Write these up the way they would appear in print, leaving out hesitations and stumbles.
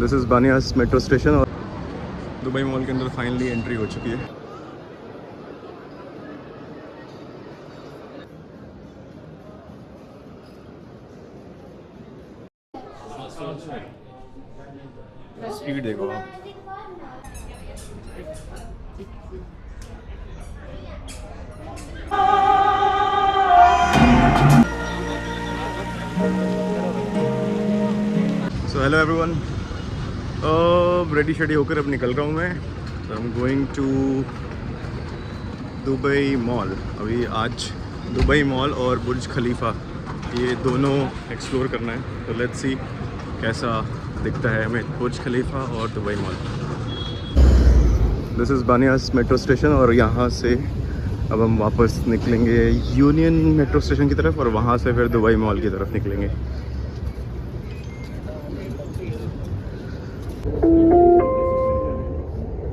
This is Baniyas metro station और Dubai mall के अंदर फाइनली एंट्री हो चुकी है। स्पीड देखो आप। So hello everyone, ready shady होकर अब निकल रहा हूँ मैं। I am going to Dubai mall. अभी आज दुबई मॉल और बुर्ज खलीफा ये दोनों एक्सप्लोर करना है। तो लेट्स सी कैसा दिखता है हमें बुर्ज खलीफा और Dubai mall. This is Baniyas metro station और यहाँ से अब हम वापस निकलेंगे यूनियन मेट्रो स्टेशन की तरफ और वहाँ से फिर दुबई मॉल की तरफ निकलेंगे।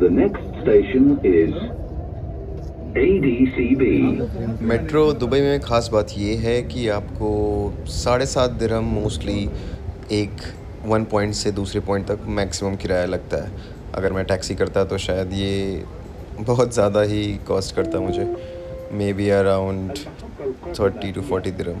The next station is ADCB. Metro Dubai में ख़ास बात ये है कि आपको 7.5 दिरहम मोस्टली वन पॉइंट से दूसरे पॉइंट तक मैक्सिमम किराया लगता है। अगर मैं टैक्सी करता तो शायद ये बहुत ज़्यादा ही कॉस्ट करता मुझे, may be around 30 to 40 dirham.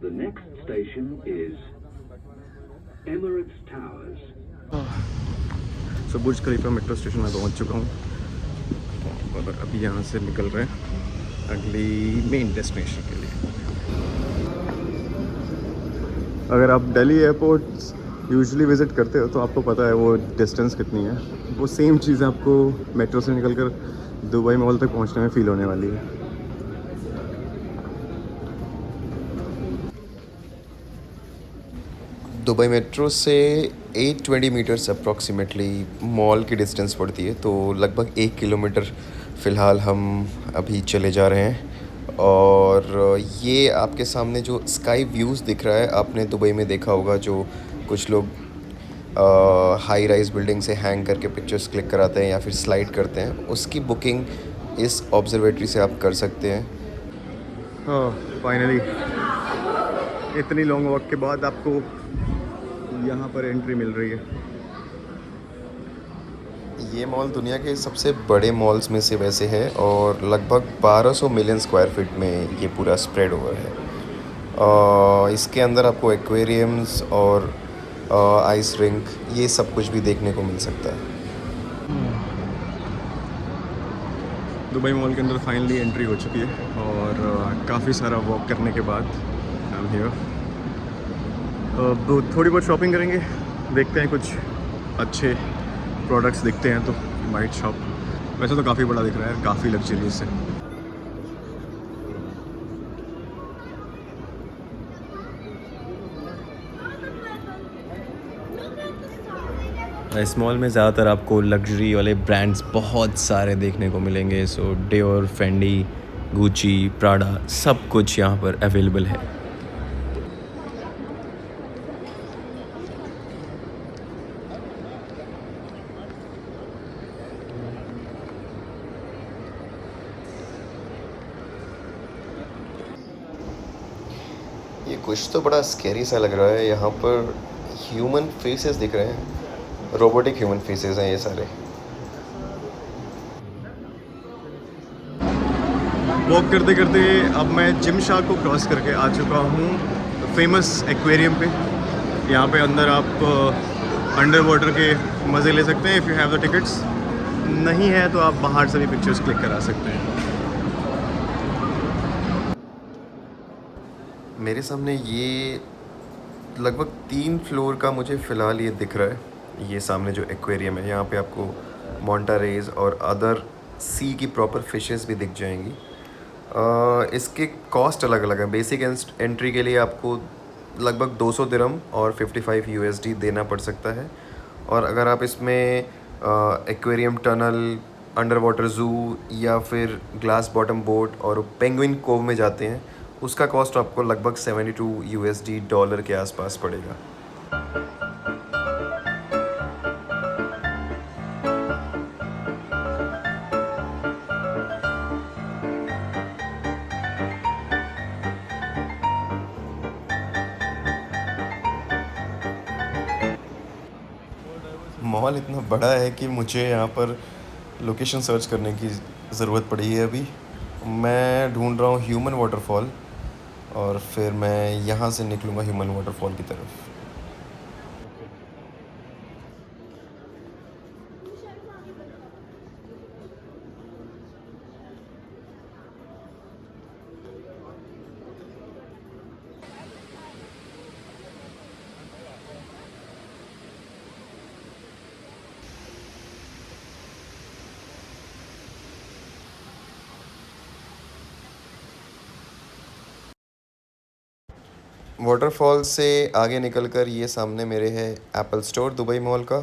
The next station is Emirates Towers. So Burj Khalifa metro station में पहुंच चुका हूँ और अभी यहाँ से निकल रहे हैं अगली मेन डेस्टिनेशन के लिए। अगर आप दिल्ली एयरपोर्ट यूजुअली विज़िट करते हो तो आपको पता है वो डिस्टेंस कितनी है। वो सेम चीज़ आपको मेट्रो से निकलकर दुबई मॉल तक पहुँचने में फ़ील होने वाली है। दुबई मेट्रो से 820 मीटर्स अप्रॉक्सीमेटली मॉल की डिस्टेंस पड़ती है, तो लगभग 1 किलोमीटर फ़िलहाल हम अभी चले जा रहे हैं। और ये आपके सामने जो स्काई व्यूज़ दिख रहा है, आपने दुबई में देखा होगा जो कुछ लोग हाई राइज़ बिल्डिंग से हैंग करके पिक्चर्स क्लिक कराते हैं या फिर स्लाइड करते हैं, उसकी बुकिंग इस ऑब्जर्वेटरी से आप कर सकते हैं। फाइनली इतनी लॉन्ग वॉक के बाद आपको यहाँ पर एंट्री मिल रही है। ये मॉल दुनिया के सबसे बड़े मॉल्स में से वैसे है और लगभग 1200 मिलियन स्क्वायर फीट में ये पूरा स्प्रेड ओवर है। इसके अंदर आपको एक्वेरियम्स और आइस रिंक ये सब कुछ भी देखने को मिल सकता है। दुबई मॉल के अंदर फाइनली एंट्री हो चुकी है और काफ़ी सारा वॉक करने के बाद हम हियर थोड़ी बहुत शॉपिंग करेंगे। देखते हैं कुछ अच्छे प्रोडक्ट्स दिखते हैं तो वाइट शॉप। वैसे तो काफ़ी बड़ा दिख रहा है, काफ़ी लग्जरियस है। इस मॉल में ज़्यादातर आपको लग्जरी वाले ब्रांड्स बहुत सारे देखने को मिलेंगे। सो डियोर, फेंडी, गुची, प्राडा सब कुछ यहाँ पर अवेलेबल है। ये कुछ तो बड़ा स्कैरी सा लग रहा है। यहाँ पर ह्यूमन फेसेस दिख रहे हैं, रोबोटिक ह्यूमन फेसेस हैं ये सारे। वॉक करते करते अब मैं जिम शाह को क्रॉस करके आ चुका हूँ फेमस एक्वेरियम पे। यहाँ पे अंदर आप अंडर वाटर के मज़े ले सकते हैं if you have the tickets. नहीं है तो आप बाहर से भी पिक्चर्स क्लिक करा सकते हैं। मेरे सामने ये लगभग 3 फ्लोर का मुझे फ़िलहाल ये दिख रहा है। ये सामने जो एक्वेरियम है, यहाँ पे आपको मोंटा रेज और अदर सी की प्रॉपर फिशेस भी दिख जाएंगी। इसके कॉस्ट अलग अलग है। बेसिक एंट्री के लिए आपको लगभग 200 दिरहम और 55 USD देना पड़ सकता है। और अगर आप इसमें aquarium tunnel, under water zoo या फिर ग्लास बॉटम बोट और पेंगुइन कोव में जाते हैं, उसका कॉस्ट आपको लगभग 72 USD डॉलर के आसपास पड़ेगा। मॉल इतना बड़ा है कि मुझे यहाँ पर लोकेशन सर्च करने की ज़रूरत पड़ी है अभी। मैं ढूंढ रहा हूँ ह्यूमन वाटरफॉल और फिर मैं यहाँ से निकलूँगा ह्यूमन वाटरफॉल की तरफ। वाटरफॉल से आगे निकलकर ये सामने मेरे है एप्पल स्टोर दुबई मॉल का,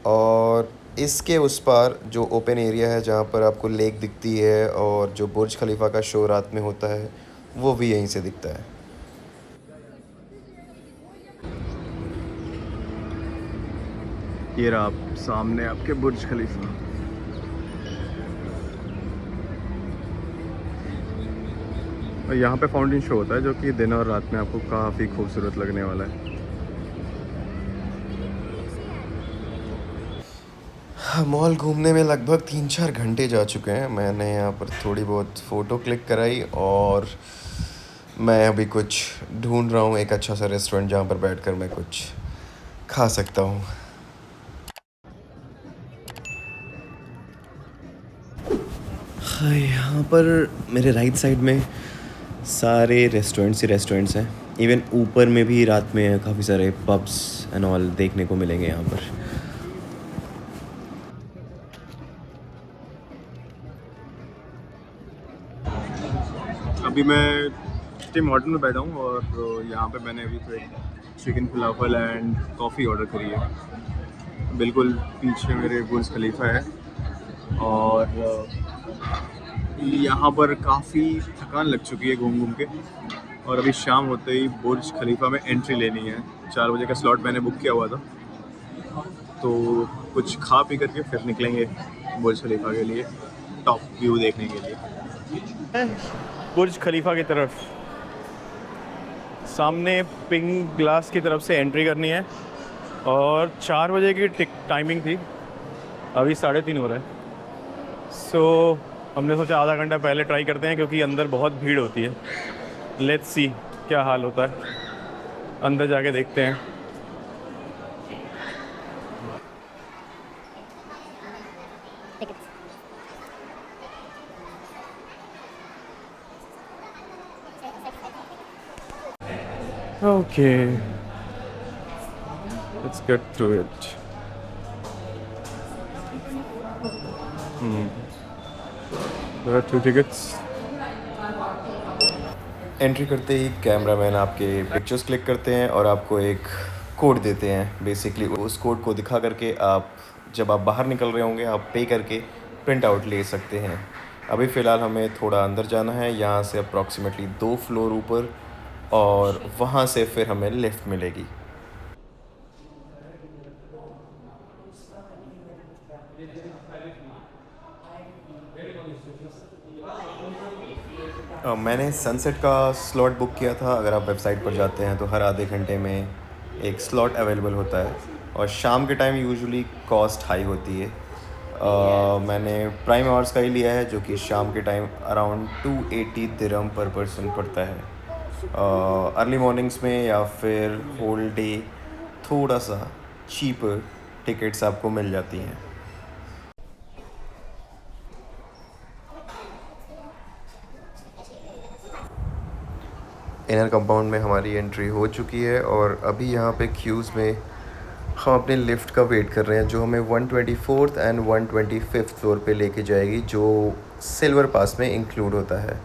और इसके उस पार जो ओपन एरिया है जहाँ पर आपको लेक दिखती है और जो बुर्ज खलीफा का शो रात में होता है वो भी यहीं से दिखता है। ये रहा आप सामने आपके बुर्ज खलीफा। और यहाँ पे फाउंटेन शो होता है जो कि दिन और रात में आपको काफ़ी खूबसूरत लगने वाला है। मॉल घूमने में लगभग 3-4 घंटे जा चुके हैं। मैंने यहाँ पर थोड़ी बहुत फ़ोटो क्लिक कराई और मैं अभी कुछ ढूंढ रहा हूँ एक अच्छा सा रेस्टोरेंट जहाँ पर बैठकर मैं कुछ खा सकता हूँ। हाँ, यहाँ पर मेरे राइट साइड में सारे रेस्टोरेंट्स हैं। इवन ऊपर में भी रात में काफ़ी सारे पब्स एंड ऑल देखने को मिलेंगे यहाँ पर। अभी मैं टिम हॉर्टन में बैठा हूँ और यहाँ पे मैंने अभी तो एक chicken falafel and coffee order करी है। बिल्कुल पीछे मेरे बुर्ज खलीफा है और यहाँ पर काफ़ी थकान लग चुकी है घूम घूम के, और अभी शाम होते ही बुर्ज खलीफा में एंट्री लेनी है। 4 बजे का स्लॉट मैंने बुक किया हुआ था, तो कुछ खा पी करके फिर निकलेंगे बुर्ज खलीफा के लिए टॉप व्यू देखने के लिए। बुर्ज खलीफा की तरफ सामने पिंक ग्लास की तरफ से एंट्री करनी है और 4 बजे की टाइमिंग थी, अभी 3:30 हो रहा है। सो हमने सोचा आधा घंटा पहले ट्राई करते हैं क्योंकि अंदर बहुत भीड़ होती है। लेट्स सी क्या हाल होता है, अंदर जाके देखते हैं। Okay, let's get through it. There are 2 tickets. Entry करते ही कैमरामैन आपके पिक्चर्स क्लिक करते हैं और आपको एक कोड देते हैं। बेसिकली उस कोड को दिखा करके आप जब आप बाहर निकल रहे होंगे आप पे करके प्रिंट आउट ले सकते हैं। अभी फ़िलहाल हमें थोड़ा अंदर जाना है, यहाँ से अप्रॉक्सीमेटली 2 फ्लोर ऊपर, और वहाँ से फिर हमें लिफ्ट मिलेगी। मैंने सनसेट का स्लॉट बुक किया था। अगर आप वेबसाइट पर जाते हैं तो हर आधे घंटे में एक स्लॉट अवेलेबल होता है, और शाम के टाइम यूजुअली कॉस्ट हाई होती है। मैंने प्राइम आवर्स का ही लिया है जो कि शाम के टाइम अराउंड 280 दिरहम पर पर्सन पड़ता है। अर्ली मॉर्निंग्स में या फिर होल डे थोड़ा सा चीपर टिकट्स आपको मिल जाती हैं। इनर कंपाउंड में हमारी एंट्री हो चुकी है और अभी यहाँ पे क्यूज़ में हम अपने लिफ्ट का वेट कर रहे हैं जो हमें 124th एंड 125th फ्लोर पे लेके जाएगी, जो सिल्वर पास में इंक्लूड होता है।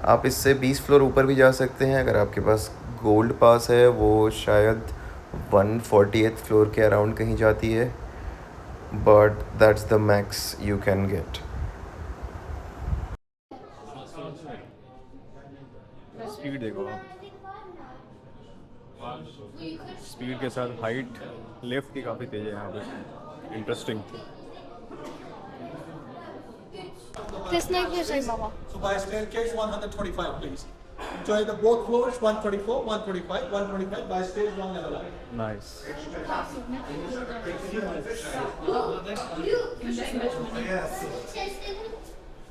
आप इससे 20 फ्लोर ऊपर भी जा सकते हैं अगर आपके पास गोल्ड पास है, वो शायद 140th फ्लोर के अराउंड कहीं जाती है, but that's the max you can get. Speed देखो आप, स्पीड के साथ हाइट लेफ्ट की काफ़ी तेज़ है यहाँ पे। Interesting. This night is Baba. So by staircase 125, please. Enjoy the both floors, 124, 125, 125 by stage 1 level up. Nice.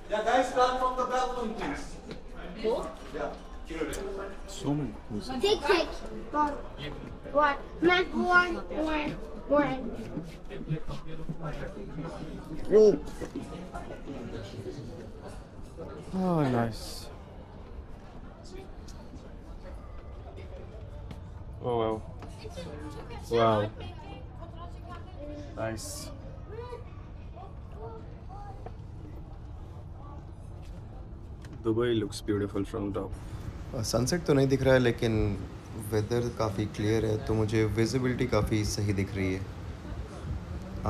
Yeah, guys, start from the balcony, please. Yeah. Tick tick. One. Not one. One. Oh, nice. Oh wow. Wow. Nice. Dubai looks beautiful from top. Sunset तो नहीं दिख रहा है लेकिन weather काफ़ी clear है तो मुझे विजिबिलिटी काफ़ी सही दिख रही है।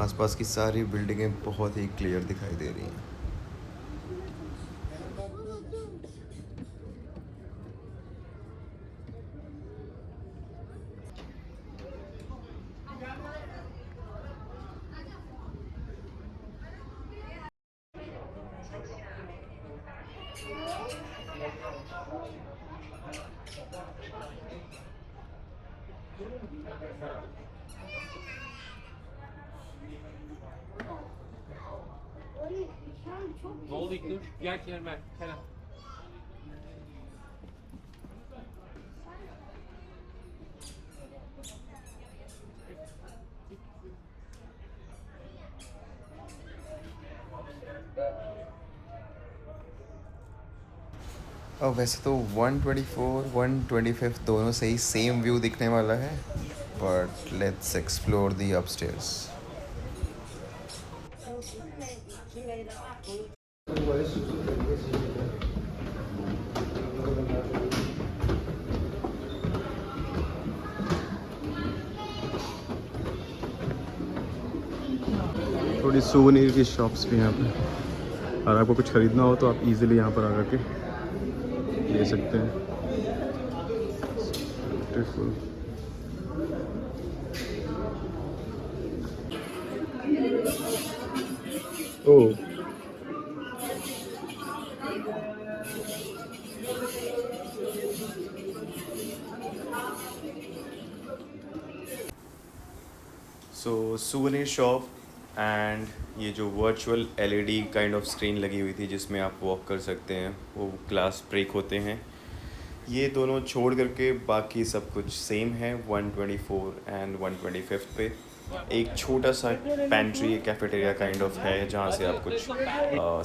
आसपास की सारी बिल्डिंगें बहुत ही क्लियर दिखाई दे रही हैं। Ne oldu İlknur? Gel Kerem. Kerem. और वैसे तो 124, 125 दोनों से ही सेम व्यू दिखने वाला है, but let's explore the upstairs. थोड़ी सूवनीर की शॉप्स भी हैं यहाँ पे, और आपको कुछ ख़रीदना हो तो आप इजीली यहाँ पर आ करके ले सकते हैं। Beautiful. Oh, so souvenir shop and ये जो virtual LED kind of screen लगी हुई थी जिसमें आप वॉक कर सकते हैं, वो ग्लास ब्रेक होते हैं। ये दोनों छोड़ करके बाकी सब कुछ सेम है 124 एंड 125 पे। एक छोटा सा पेंट्री कैफेटेरिया काइंड ऑफ है जहाँ से आप कुछ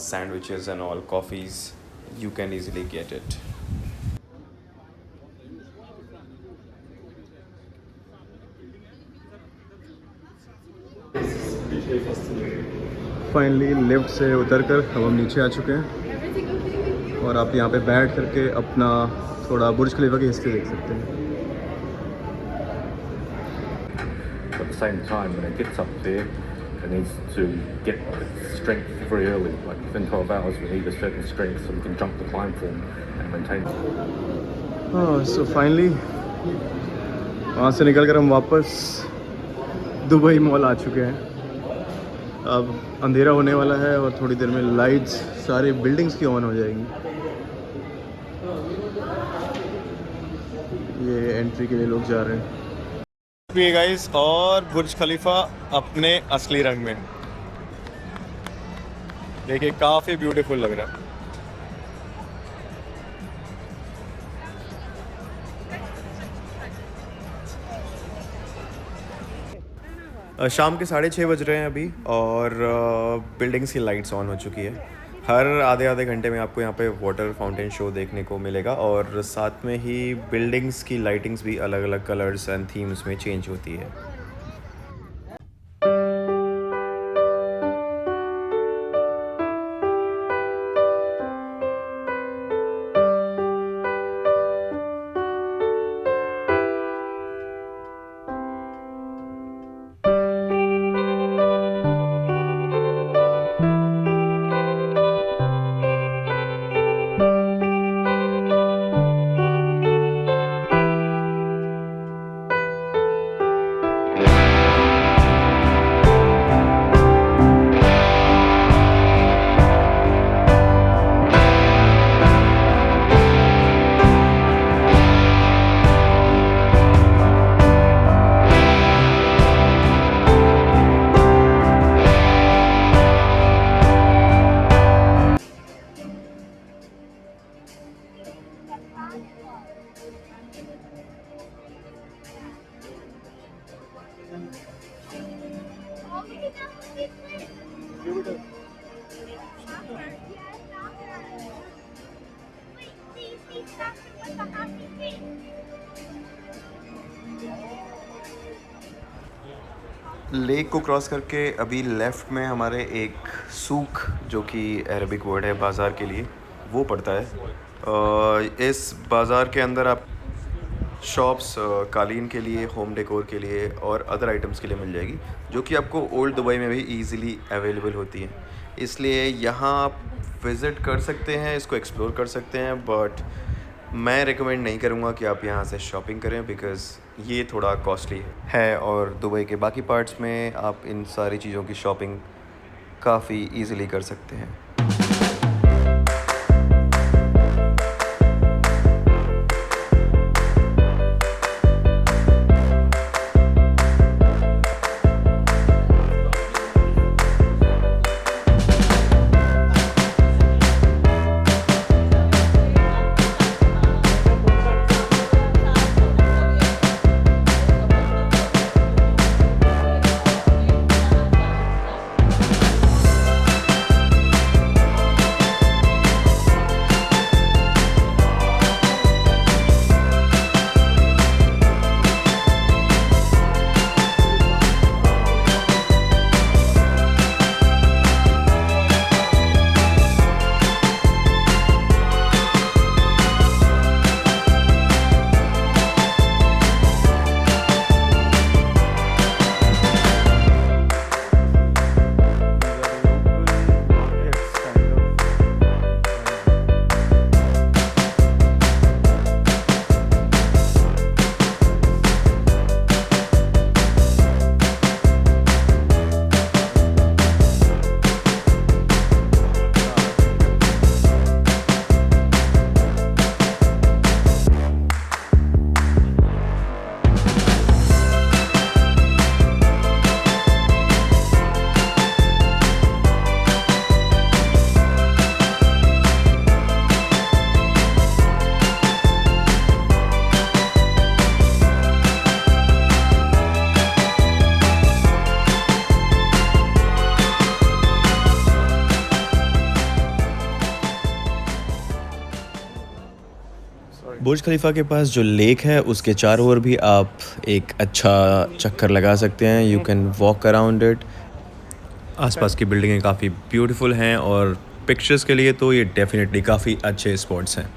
sandwiches and all coffees you can easily get it. Finally lift से उतरकर अब हम नीचे आ चुके हैं और आप यहाँ पे बैठ करके अपना थोड़ा बुर्ज खलीफा की हिस्ट्री देख सकते हैं। At the same time, when it gets up there, it needs to get its strength very early. Like within 12 hours, we need a certain strength so we can jump the climb form and maintain. So finally वहाँ से निकल कर हम वापस Dubai mall आ चुके हैं। अब अंधेरा होने वाला है और थोड़ी देर में लाइट्स सारी बिल्डिंग्स की ऑन हो जाएंगी। ये एंट्री के लिए लोग जा रहे हैं गाइस, और बुर्ज खलीफा अपने असली रंग में देखिए, काफ़ी ब्यूटीफुल लग रहा है। शाम के 6:30 बज रहे हैं अभी और बिल्डिंग्स की लाइट्स ऑन हो चुकी है। हर आधे आधे घंटे में आपको यहाँ पे वाटर फाउंटेन शो देखने को मिलेगा और साथ में ही बिल्डिंग्स की लाइटिंग्स भी अलग अलग कलर्स एंड थीम्स में चेंज होती है। लेक को क्रॉस करके अभी लेफ़्ट में हमारे एक सूक, जो कि अरबिक वर्ड है बाज़ार के लिए, वो पड़ता है। इस बाज़ार के अंदर आप शॉप्स कालीन के लिए, होम डेकोर के लिए और अदर आइटम्स के लिए मिल जाएगी, जो कि आपको ओल्ड दुबई में भी इजीली अवेलेबल होती हैं। इसलिए यहाँ आप विज़िट कर सकते हैं, इसको एक्सप्लोर कर सकते हैं, बट मैं रिकमेंड नहीं करूँगा कि आप यहाँ से शॉपिंग करें, बिकॉज़ ये थोड़ा कॉस्टली है और दुबई के बाकी पार्ट्स में आप इन सारी चीज़ों की शॉपिंग काफ़ी इजीली कर सकते हैं। बुर्ज खलीफा के पास जो लेक है उसके चारों ओर भी आप एक अच्छा चक्कर लगा सकते हैं। You can walk around it. आसपास की बिल्डिंगें काफ़ी ब्यूटीफुल हैं और पिक्चर्स के लिए तो ये डेफिनेटली काफ़ी अच्छे स्पॉट्स हैं।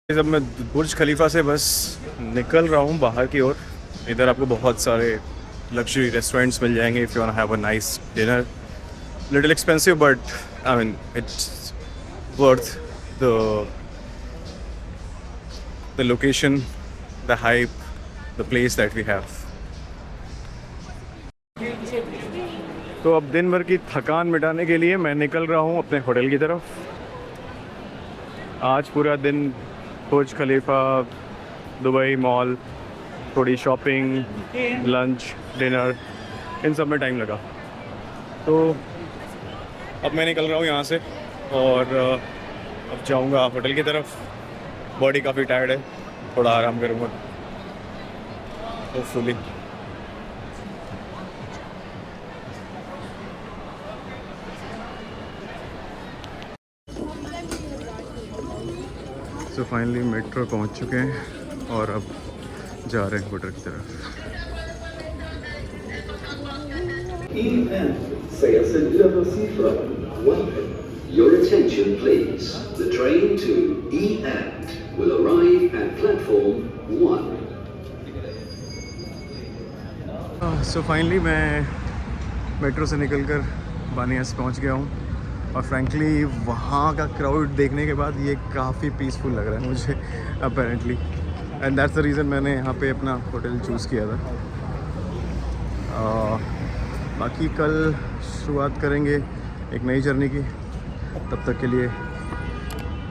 जब मैं बुर्ज खलीफा से बस निकल रहा हूँ बाहर की ओर, इधर आपको बहुत सारे लग्जरी रेस्टोरेंट्स मिल जाएंगे if you want to have a nice dinner. Little expensive but I mean it's worth the location, the hype, the place that we have. तो अब दिन भर की थकान मिटाने के लिए मैं निकल रहा हूँ अपने होटल की तरफ। आज पूरा दिन बुर्ज खलीफा, दुबई मॉल, थोड़ी शॉपिंग, लंच, डिनर, इन सब में टाइम लगा। तो अब मैं निकल रहा हूँ यहाँ से और अब जाऊँगा होटल की तरफ। बॉडी काफ़ी टायर्ड है, थोड़ा आराम करूँगा होपफुली। तो फाइनली मेट्रो पहुंच चुके हैं और अब जा रहे हैं होटल की तरफ। Your attention please. The train to E and will arrive at platform 1. So finally मैं मेट्रो से निकलकर बानियास पहुंच गया हूँ और फ्रैंकली वहाँ का क्राउड देखने के बाद ये काफ़ी पीसफुल लग रहा है मुझे apparently, and that's the reason मैंने यहाँ पे अपना होटल चूज़ किया था। बाकी कल शुरुआत करेंगे एक नई जर्नी की। तब तक के लिए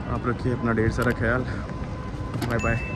आप रखिए अपना ढेर सारा ख्याल। Bye bye.